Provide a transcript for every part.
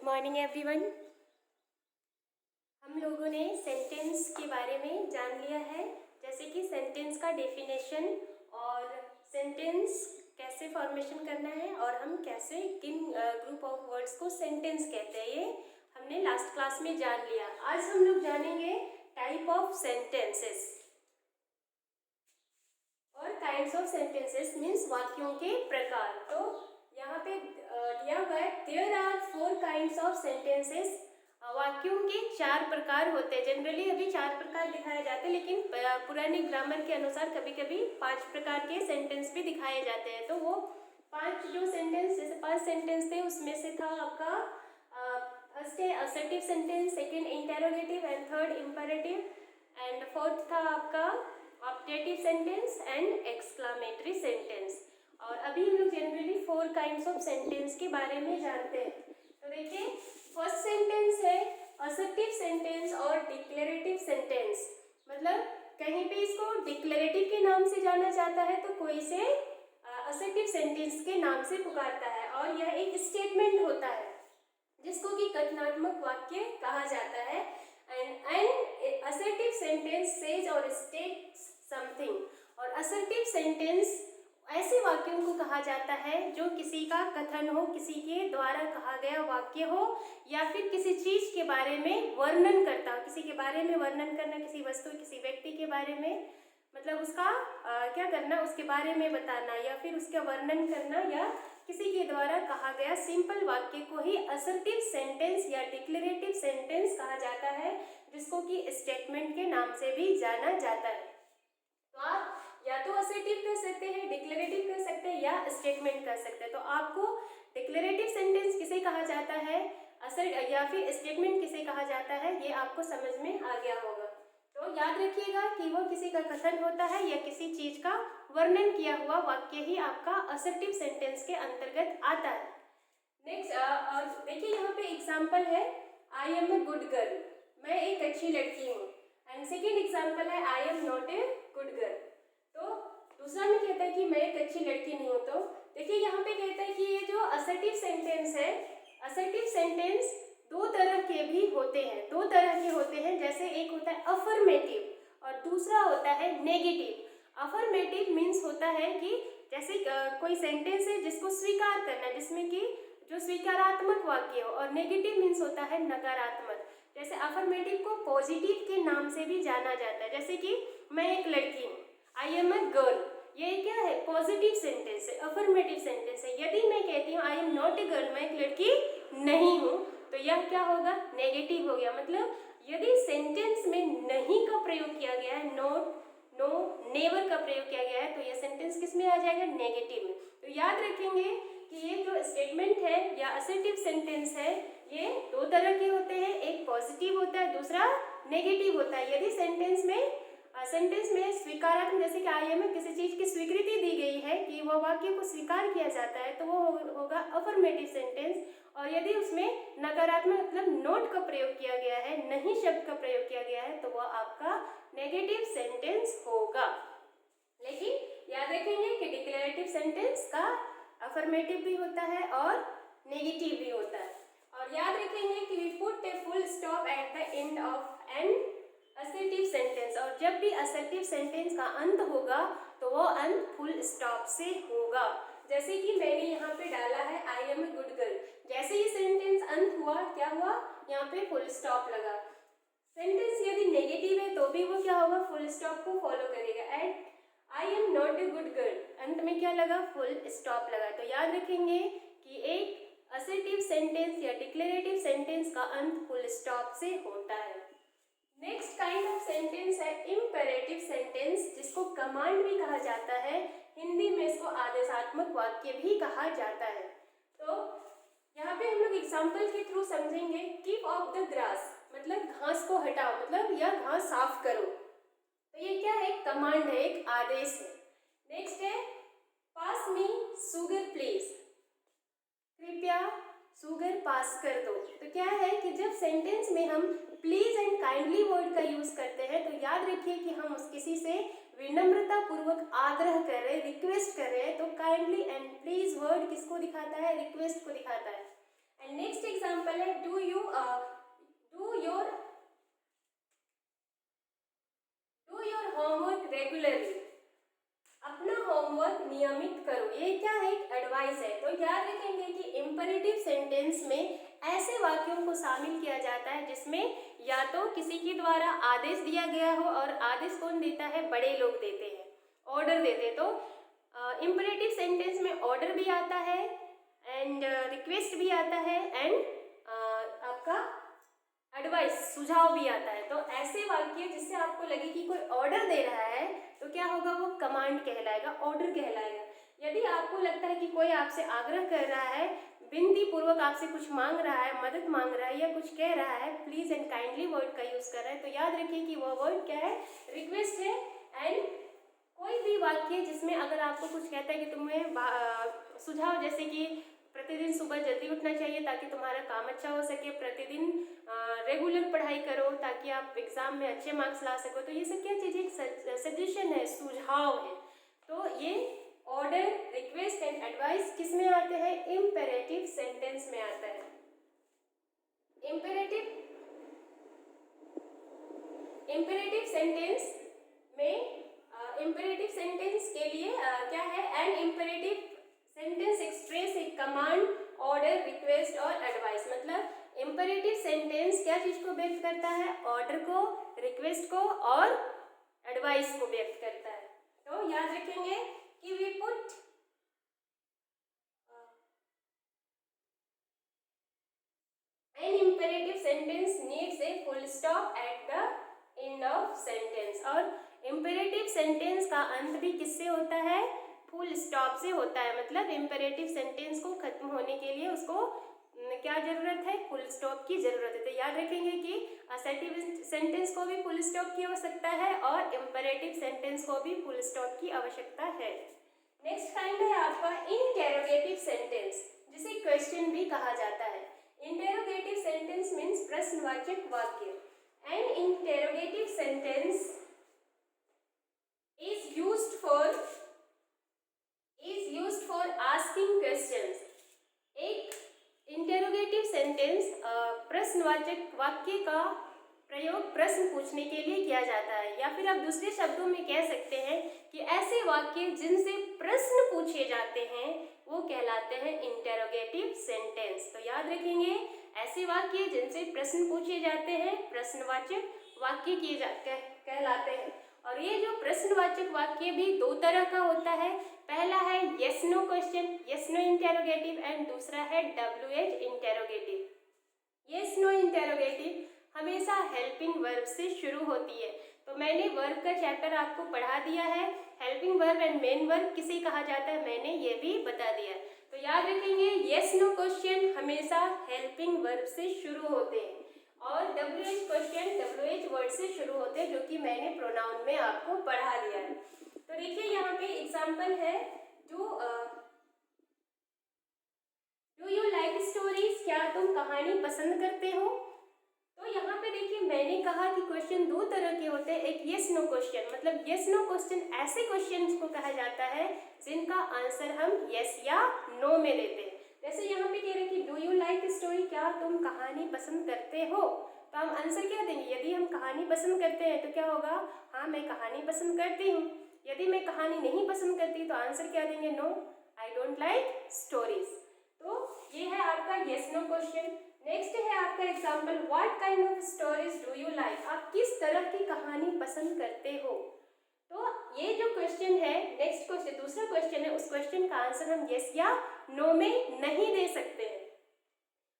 Morning everyone. हम लोगों ने सेंटेंस के बारे में जान लिया है, जैसे कि सेंटेंस का डेफिनेशन और सेंटेंस कैसे फॉर्मेशन करना है और हम कैसे किन ग्रुप ऑफ वर्ड्स को सेंटेंस कहते हैं, ये हमने लास्ट क्लास में जान लिया। आज हम लोग जानेंगे टाइप ऑफ सेंटेंसेस और काइंड्स ऑफ सेंटेंसेस मीन्स वाक्यों के प्रकार। तो यहाँ पे दिया हुआ है there are 4 kinds of sentences. वाक्यों के 4 प्रकार होते हैं। जनरली अभी 4 प्रकार दिखाए जाते हैं, लेकिन पुरानी ग्रामर के अनुसार कभी कभी 5 प्रकार के सेंटेंस भी दिखाए जाते हैं। तो वो 5 जो सेंटेंस, जैसे 5 सेंटेंस थे, उसमें से था आपका फर्स्ट है assertive sentence, second interrogative and third imperative and fourth था आपका objective sentence and exclamatory sentence. और अभी हम लोग जनरली 4 काइंड्स ऑफ सेंटेंस के बारे में जानते हैं। तो देखिए, फर्स्ट सेंटेंस है असर्टिव सेंटेंस और डिक्लेरेटिव सेंटेंस। मतलब कहीं पे इसको डिक्लेरेटिव के नाम से जाना जाता है तो कोई से असर्टिव सेंटेंस के नाम से पुकारता है, और यह एक स्टेटमेंट होता है जिसको कि कथनात्मक वाक्य कहा जाता है। एंड असर्टिव सेंटेंस सेज और स्टेट्स समथिंग। और असर्टिव सेंटेंस ऐसे वाक्यों को कहा जाता है जो किसी का कथन हो, किसी के द्वारा कहा गया वाक्य हो, या फिर किसी चीज के बारे में वर्णन करता हो। किसी के बारे में वर्णन करना, किसी वस्तु, किसी व्यक्ति के बारे में, मतलब उसका क्या करना, उसके बारे में बताना या फिर उसका वर्णन करना, या किसी के द्वारा कहा गया सिंपल वाक्य को ही असर्टिव सेंटेंस या डिक्लेरेटिव सेंटेंस कहा जाता है, जिसको कि स्टेटमेंट के नाम से भी जाना जाता है। तो आप या तो असर्टिव कर सकते हैं, डिक्लेरेटिव कर सकते हैं, या स्टेटमेंट कर सकते हैं। तो आपको डिक्लेरेटिव सेंटेंस किसे कहा जाता है, असर्ट या फिर स्टेटमेंट किसे कहा जाता है, ये आपको समझ में आ गया होगा। तो याद रखिएगा कि वो किसी का कथन होता है या किसी चीज का वर्णन किया हुआ वाक्य ही आपका असर्टिव सेंटेंस के अंतर्गत आता है। नेक्स्ट देखिए, यहाँ पे एग्जाम्पल है I am a good girl, मैं एक अच्छी लड़की हूँ। एंड सेकेंड एग्जाम्पल है I am not a good girl. तो दूसरा में कहता है कि मैं एक अच्छी लड़की नहीं हूँ। तो देखिए, यहाँ पे कहता है कि ये जो असर्टिव सेंटेंस है, असर्टिव सेंटेंस 2 तरह के भी होते हैं। 2 तरह के होते हैं, जैसे एक होता है अफर्मेटिव और दूसरा होता है नेगेटिव। अफर्मेटिव मीन्स होता है कि जैसे कोई सेंटेंस है जिसको स्वीकार करना, जिसमें कि जो स्वीकारात्मक वाक्य हो, और नेगेटिव मीन्स होता है नकारात्मक। जैसे अफर्मेटिव को पॉजिटिव के नाम से भी जाना जाता है, जैसे कि मैं एक लड़की हूँ, आई एम अ गर्ल, ये क्या है, पॉजिटिव सेंटेंस है, अफर्मेटिव सेंटेंस है। यदि मैं कहती हूँ आई एम नॉट ए गर्ल, मैं एक लड़की नहीं हूँ, तो यह क्या होगा, नेगेटिव हो गया। मतलब यदि सेंटेंस में नहीं का प्रयोग किया गया है, नॉट, नो, नेवर का प्रयोग किया गया है, तो यह सेंटेंस किस में आ जाएगा, नेगेटिव में। तो याद रखेंगे कि ये जो स्टेटमेंट है या असर्टिव सेंटेंस है, ये 2 तरह के होते हैं, एक पॉजिटिव होता है, दूसरा नेगेटिव होता है। यदि सेंटेंस में स्वीकारात्मक, जैसे कि आई में किसी चीज की स्वीकृति दी गई है कि वह वाक्य को स्वीकार किया जाता है, तो वो होगा अफर्मेटिव सेंटेंस। और यदि उसमें नकारात्मक मतलब नोट का प्रयोग किया गया है, नहीं शब्द का प्रयोग किया गया है, तो वह आपका नेगेटिव सेंटेंस होगा। लेकिन याद रखेंगे कि डिक्लेरेटिव सेंटेंस का अफर्मेटिव भी होता है और नेगेटिव भी होता है। और याद रखेंगे कि we put a full stop at the end of an assertive sentence. और जब भी असर्टिव सेंटेंस का अंत होगा तो वो अंत फुल स्टॉप से होगा। जैसे कि मैंने यहाँ पे डाला है I am a good girl, जैसे ही सेंटेंस अंत हुआ, क्या हुआ, यहाँ पे फुल स्टॉप लगा। सेंटेंस यदि नेगेटिव है तो भी वो क्या होगा, फुल स्टॉप को फॉलो करेगा। At I am not a good girl, अंत में क्या लगा, फुल स्टॉप लगा। तो याद रखेंगे कि एक असर्टिव सेंटेंस या डिक्लेरेटिव सेंटेंस का अंत फुल स्टॉप से होता है। नेक्स्ट काइंड ऑफ सेंटेंस है इंपेरेटिव सेंटेंस, जिसको कमांड भी कहा जाता है। हिंदी में इसको आदेशात्मक वाक्य भी कहा जाता है। तो यहाँ पे हम लोग एग्जाम्पल के थ्रू समझेंगे। कीप ऑफ द ग्रास, मतलब घास को हटाओ, मतलब यह घास साफ करो। तो ये क्या है, कमांड है, एक आदेश है। नेक्स्ट है पास मी शुगर प्लीज, कृपया शुगर पास कर दो। तो क्या है कि जब सेंटेंस में हम प्लीज एंड काइंडली वर्ड का यूज करते हैं, तो याद रखिए कि हम उस किसी से विनम्रता पूर्वक आग्रह कर रहे हैं, रिक्वेस्ट कर रहे हैं। तो काइंडली एंड प्लीज वर्ड किसको दिखाता है, रिक्वेस्ट को दिखाता है। एंड नेक्स्ट एग्जांपल है डू योर होमवर्क रेगुलरली। अपना होमवर्क नियमित करो। ये क्या है, एक एडवाइस है। तो याद रखेंगे कि इंपेरेटिव सेंटेंस में ऐसे वाक्यों को शामिल किया जाता है जिसमें या तो किसी के द्वारा आदेश दिया गया हो, और आदेश कौन देता है, बड़े लोग देते हैं, ऑर्डर देते हैं। तो इंपेरेटिव सेंटेंस में ऑर्डर भी आता है एंड रिक्वेस्ट भी आता है एंड आपका एडवाइस, सुझाव भी आता है। तो ऐसे वाक्य जिससे आपको लगे कि कोई ऑर्डर दे रहा है तो क्या होगा, वो कमांड कहलाएगा, ऑर्डर कहलाएगा। यदि आपको लगता है कि कोई आपसे आग्रह कर रहा है, विनती पूर्वक आपसे कुछ मांग रहा है, मदद मांग रहा है या कुछ कह रहा है, प्लीज एंड काइंडली वर्ड का यूज कर रहा है, तो याद रखिए कि वो वर्ड क्या है, रिक्वेस्ट है। एंड कोई भी वाक्य जिसमें अगर आपको कुछ कहता है कि तुम्हें सुझाव, जैसे कि प्रतिदिन सुबह जल्दी उठना चाहिए ताकि तुम्हारा काम अच्छा हो सके, प्रतिदिन रेगुलर पढ़ाई करो ताकि आप एग्जाम में अच्छे मार्क्स ला सको, तो ये सब क्या चीज़, एक सजेशन है, सुझाव है। तो ये ऑर्डर, रिक्वेस्ट एंड एडवाइस किस में आते हैं, इंपेरेटिव सेंटेंस में आता है। इंपेरेटिव सेंटेंस में इंपेरेटिव सेंटेंस के लिए क्या है, एन इंपेरेटिव सेंटेंस एक्सप्रेस ए कमांड, ऑर्डर, रिक्वेस्ट और एडवाइस। मतलब इंपेरेटिव सेंटेंस क्या चीज को व्यक्त करता है, ऑर्डर को, रिक्वेस्ट को और एडवाइस को व्यक्त करता है। तो याद रखेंगे कि we put an imperative sentence needs a full stop at the end of sentence. और इंपेरेटिव सेंटेंस का अंत भी किससे होता है, फुल स्टॉप से होता है। मतलब इंपेरेटिव सेंटेंस को खत्म होने के लिए उसको क्या जरूरत है, फुल स्टॉप की जरूरत है। तो याद रखेंगे कि असर्टिव सेंटेंस को भी फुल स्टॉप की आवश्यकता है और इंपेरेटिव सेंटेंस को भी फुल स्टॉप की आवश्यकता है। नेक्स्ट काइंड है आपका इंटेरोगेटिव सेंटेंस, जिसे क्वेश्चन भी कहा जाता है। इंटेरोगेटिव सेंटेंस मीन्स प्रश्नवाचक वाक्य। N interrogative sentence is used for asking questions। एक इंटेरोगेटिव सेंटेंस प्रश्नवाचक वाक्य का प्रयोग प्रश्न पूछने के लिए किया जाता है, या फिर आप दूसरे शब्दों में कह सकते हैं कि ऐसे वाक्य जिनसे प्रश्न पूछे जाते हैं वो कहलाते हैं इंटेरोगेटिव सेंटेंस। तो याद रखेंगे, ऐसे वाक्य जिनसे प्रश्न पूछे जाते हैं प्रश्नवाचक वाक्य कहलाते हैं। और ये जो प्रश्नवाचक वाक्य भी दो तरह का होता है। पहला है yes no question, yes no interrogative, and दूसरा है WH interrogative. Yes no interrogative हमेशा हेल्पिंग वर्ब से शुरू होती है। तो मैंने वर्ब का चैप्टर आपको पढ़ा दिया है, helping verb and main verb किसे कहा जाता है मैंने ये भी बता दिया। तो याद रखेंगे यस नो क्वेश्चन हमेशा हेल्पिंग वर्ब से शुरू होते हैं, और WH क्वेश्चन WH वर्ड से शुरू होते हैं, जो कि मैंने प्रोनाउन में आपको पढ़ा दिया है। तो देखिए यहाँ पे एग्जांपल है, डू यू लाइक स्टोरीज, क्या तुम कहानी पसंद करते हो। तो यहाँ पे देखिए मैंने कहा कि क्वेश्चन दो तरह के होते हैं। एक यस नो क्वेश्चन, मतलब यस नो क्वेश्चन ऐसे क्वेश्चन को कहा जाता है जिनका आंसर हम यस या नो में देते हैं। जैसे यहाँ पे कह रहे हैं कि डू यू लाइक स्टोरी, क्या तुम कहानी पसंद करते हो। तो हम आंसर क्या देंगे, यदि हम कहानी पसंद करते हैं तो क्या होगा, हाँ मैं कहानी पसंद करती हूँ। यदि मैं कहानी नहीं पसंद करती तो आंसर क्या देंगे, no I don't like stories. तो ये है आपका यस नो क्वेश्चन। नेक्स्ट है आपका example, what kind of stories do you like, आप किस तरह की कहानी पसंद करते हो। तो ये जो क्वेश्चन है, नेक्स्ट क्वेश्चन दूसरा क्वेश्चन है, उस क्वेश्चन का आंसर हम यस या नो में नहीं दे सकते हैं।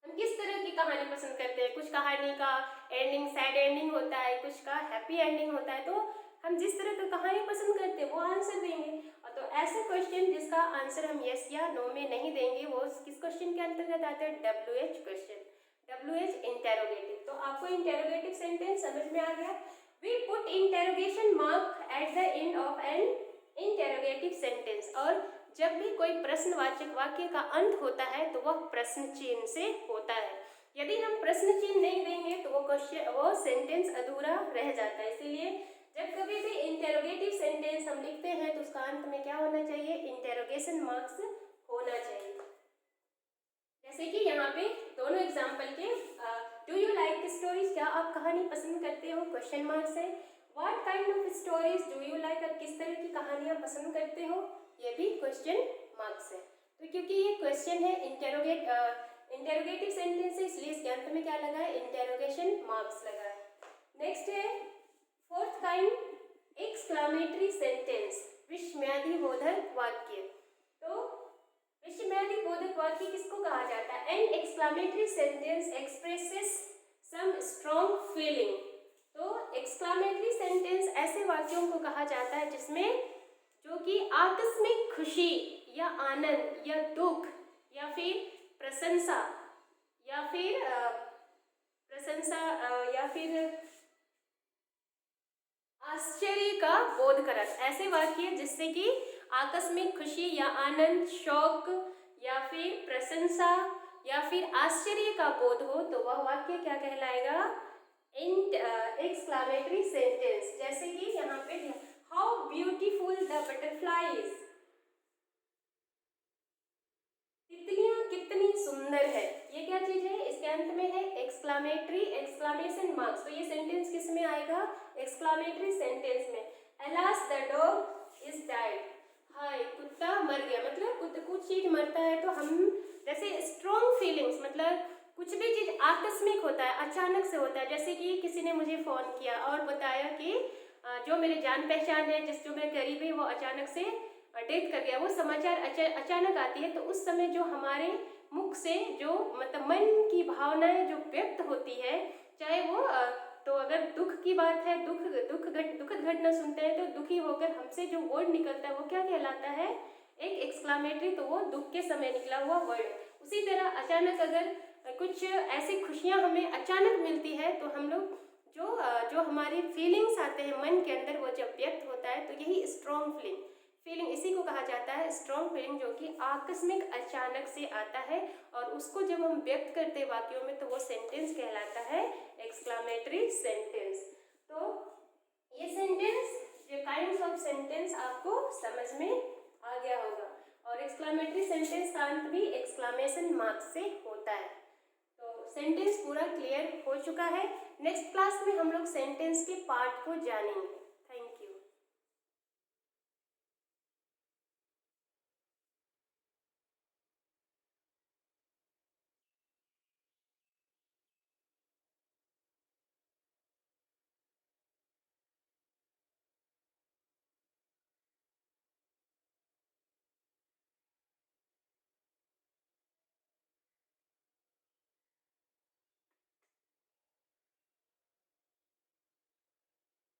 हम किस तरह की कहानी पसंद करते हैं, कुछ कहानी का एंडिंग सैड एंडिंग होता है, कुछ का हैप्पी एंडिंग होता है। तो हम जिस तरह की कहानी पसंद करते हैं वो आंसर देंगे। और तो ऐसा क्वेश्चन जिसका आंसर हम यस या नो में नहीं देंगे वो किस क्वेश्चन के अंतर्गत आता है, WH क्वेश्चन, WH इंटेरोगेटिव। तो आपको इंटेरोगेटिव सेंटेंस समझ में आ गया। We put interrogation mark at the end of an interrogative sentence. और जब भी कोई प्रश्नवाचक वाक्य का अंत होता है तो वह प्रश्न चिन्ह से होता है। यदि हम प्रश्न चिन्ह नहीं देंगे तो वो सेंटेंस अधूरा रह जाता है। इसीलिए जब कभी भी इंटेरोगेटिव सेंटेंस हम लिखते हैं तो उसका अंत में क्या होना चाहिए, इंटेरोगेशन मार्क्स होना चाहिए। जैसे कि यहाँ पे दोनों एग्जाम्पल के डू यू लाइक स्टोरीज, क्या आप कहानी पसंद करते हो, क्वेश्चन मार्क्स है। What kind of stories do you like, आप किस तरह की कहानियाँ पसंद करते हो, ये भी क्वेश्चन मार्क्स है। तो क्योंकि ये क्वेश्चन है इंटेरोगेटिव सेंटेंस है, इसलिए इसके अंत में क्या लगा है, इंटेरोगेशन मार्क्स लगा है। नेक्स्ट है फोर्थ काइंड एक्सक्लामेटरी सेंटेंस, विस्मयादिबोधक वाक्य। तो विस्मयादिबोधक वाक्य किसको कहा जाता है, an exclamatory sentence expresses some strong feeling. तो एक्सक्लामेटरी सेंटेंस ऐसे वाक्यों को कहा जाता है जिसमें जो कि आकस्मिक खुशी या आनंद या दुख या फिर प्रशंसा या फिर आश्चर्य का बोध करत, ऐसे वाक्य जिससे कि आकस्मिक खुशी या आनंद, शौक या फिर प्रशंसा या फिर आश्चर्य का बोध हो, तो वह वाक्य क्या कहलाएगा, एक्सक्लामेटरी सेंटेंस। जैसे कि यहाँ पे हाउ ब्यूटीफुल द बटरफ्लाईज, तितलियां कितनी सुंदर है, ये क्या चीज है, इसके अंत में है एक्सक्लामेटरी एक्सक्लामेशन मार्क्स। तो ये सेंटेंस किस में आएगा, एक्सक्लामेटरी सेंटेंस में। Alas the dog is died, हाय कुत्ता मर गया, मतलब कुछ चीज मरता है तो हम जैसे स्ट्रॉन्ग फीलिंग्स, मतलब कुछ भी चीज आकस्मिक होता है, अचानक से होता है। जैसे कि किसी ने मुझे फोन किया और बताया कि जो मेरे जान पहचान है, जिस जो मेरे करीब है, वो अचानक से डेथ कर गया, वो समाचार अचानक आती है। तो उस समय जो हमारे मुख से जो मतलब मन की भावनाएं जो व्यक्त होती है, चाहे वो तो अगर दुख की बात है, दुखद घटना सुनते हैं तो दुखी होकर हमसे जो वर्ड निकलता है वो क्या कहलाता है, एक एक्सक्लामेटरी, तो वो दुख के समय निकला हुआ वर्ड। उसी तरह अचानक अगर कुछ ऐसी खुशियाँ हमें अचानक मिलती है तो हम लोग जो हमारी फीलिंग्स आते हैं मन के अंदर, वो जब व्यक्त होता है तो यही स्ट्रॉन्ग फीलिंग इसी को कहा जाता है स्ट्रॉन्ग फीलिंग, जो कि आकस्मिक अचानक से आता है और उसको जब हम व्यक्त करते हैं वाक्यों में तो वो सेंटेंस कहलाता है एक्सक्लामेटरी सेंटेंस। तो ये सेंटेंस, ये काइंड्स ऑफ सेंटेंस आपको समझ में आ गया होगा। और एक्सक्लामेटरी सेंटेंस का अंत भी एक्सक्लामेशन मार्क से होता है। तो सेंटेंस पूरा क्लियर हो चुका है। नेक्स्ट क्लास में हम लोग सेंटेंस के पार्ट को जानेंगे।